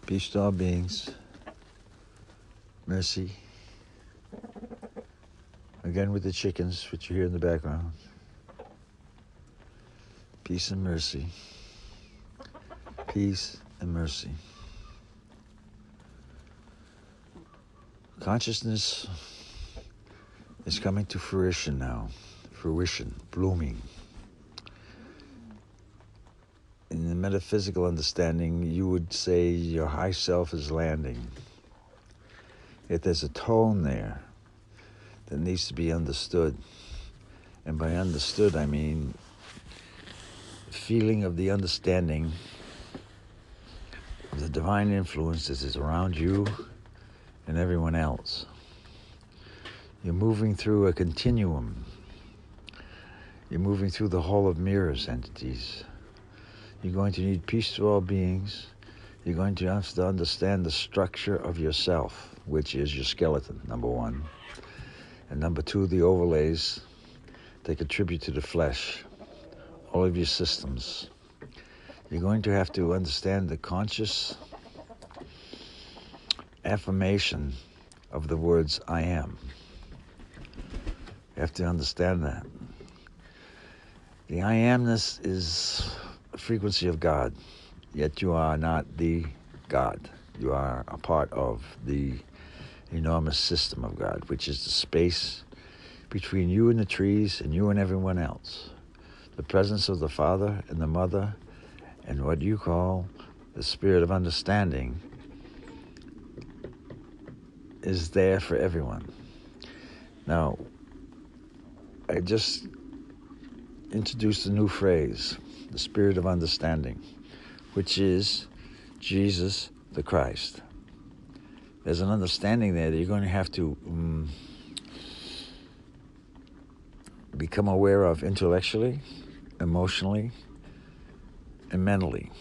Peace to all beings. Mercy. Again with the chickens, which you hear in the background. Peace and mercy. Peace and mercy. Consciousness is coming to fruition now. Fruition, blooming. In the metaphysical understanding, you would say your high self is landing. Yet there's a tone there that needs to be understood. And by understood, I mean feeling of the understanding of the divine influence that is around you and everyone else. You're moving through a continuum. You're moving through the hall of mirrors entities. You're going to need peace to all beings. You're going to have to understand the structure of yourself, which is your skeleton, number one. And number two, the overlays that contribute to the flesh, all of your systems. You're going to have to understand the conscious affirmation of the words, I am. You have to understand that. The I amness is a frequency of God, yet you are not the God. You are a part of the enormous system of God, which is the space between you and the trees and you and everyone else. The presence of the Father and the Mother and what you call the spirit of understanding is there for everyone. Now, I just introduced a new phrase, the spirit of understanding, which is Jesus the Christ. There's an understanding there that you're going to have to become aware of intellectually, emotionally, and mentally.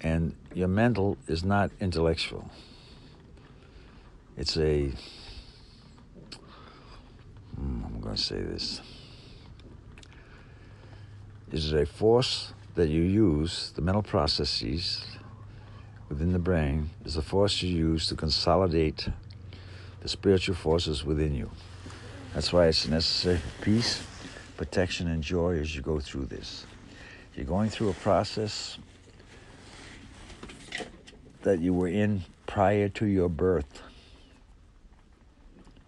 And your mental is not intellectual. It's I'm going to say this. Is a force that you use, the mental processes within the brain, is a force you use to consolidate the spiritual forces within you. That's why it's necessary for peace, protection, and joy as you go through this. You're going through a process that you were in prior to your birth.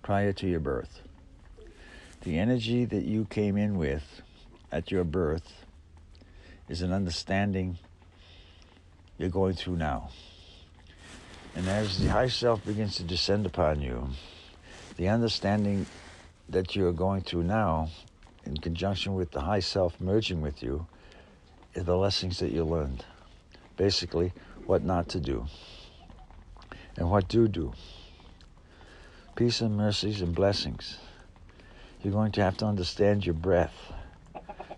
Prior to your birth. The energy that you came in with at your birth is an understanding you're going through now. And as the high self begins to descend upon you, the understanding that you're going through now, in conjunction with the high self merging with you, is the lessons that you learned. Basically, what not to do and what to do. Peace and mercies and blessings. You're going to have to understand your breath.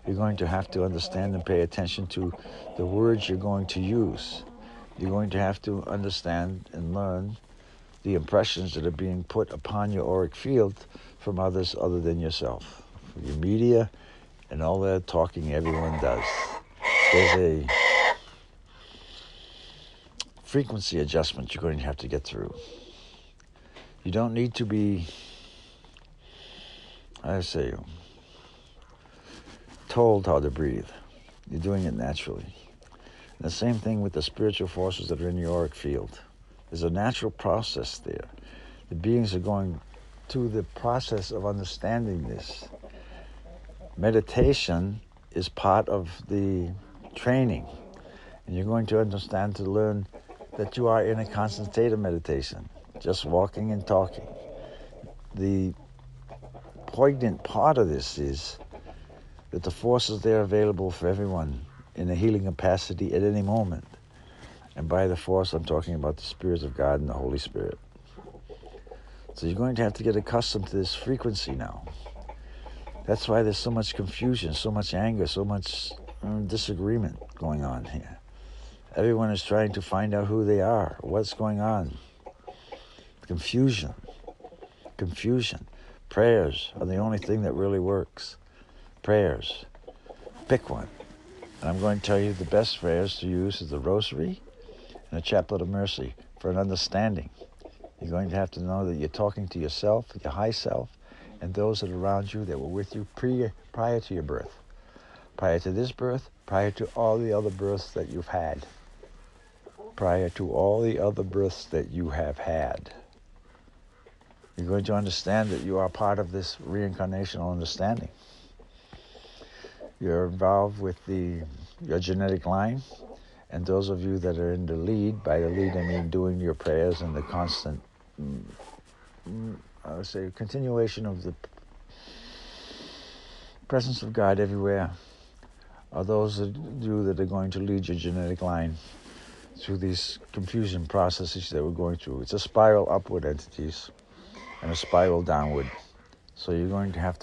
You're going to have to understand and pay attention to the words you're going to use. You're going to have to understand and learn the impressions that are being put upon your auric field from others other than yourself. Your media and all that talking everyone does. There's a frequency adjustment you're going to have to get through. You don't need to be, told how to breathe. You're doing it naturally. And the same thing with the spiritual forces that are in your auric field. There's a natural process there. The beings are going through the process of understanding this. Meditation is part of the training. And you're going to understand to learn that you are in a constant state of meditation, just walking and talking. The poignant part of this is that the forces there are available for everyone in a healing capacity at any moment. And by the force, I'm talking about the Spirit of God and the Holy Spirit. So you're going to have to get accustomed to this frequency now. That's why there's so much confusion, so much anger, so much disagreement going on here. Everyone is trying to find out who they are, what's going on. Confusion. Prayers are the only thing that really works. Prayers. Pick one. And I'm going to tell you the best prayers to use is the Rosary and the Chaplet of Mercy for an understanding. You're going to have to know that you're talking to yourself, your high self, and those that are around you that were with you prior to your birth. Prior to this birth, prior to all the other births that you've had. Prior to all the other births that you have had. You're going to understand that you are part of this reincarnational understanding. You're involved with your genetic line, and those of you that are in the lead, by the lead I mean doing your prayers and the constant, I would say, continuation of the presence of God everywhere, are those of you that are going to lead your genetic line through these confusion processes that we're going through. It's a spiral upward entities and a spiral downward. So you're going to have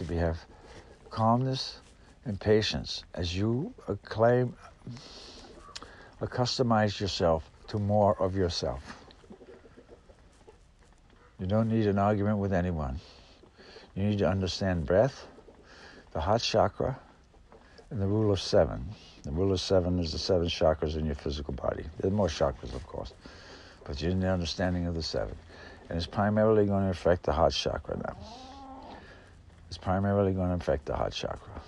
calmness and patience as you accustomize yourself to more of yourself. You don't need an argument with anyone. You need to understand breath, the heart chakra, and the rule of 7. The rule of 7 is the 7 chakras in your physical body. There are more chakras, of course, but you're in the understanding of the 7. And it's primarily going to affect the heart chakra now. It's primarily going to affect the heart chakra.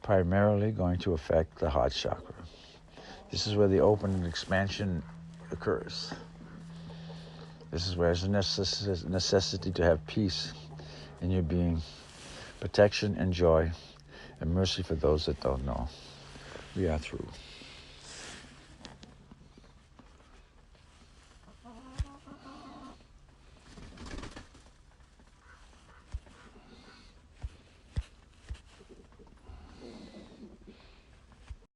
Primarily going to affect the heart chakra. This is where the open and expansion occurs. This is where there's a necessity to have peace in your being, protection and joy, and mercy for those that don't know. We are through.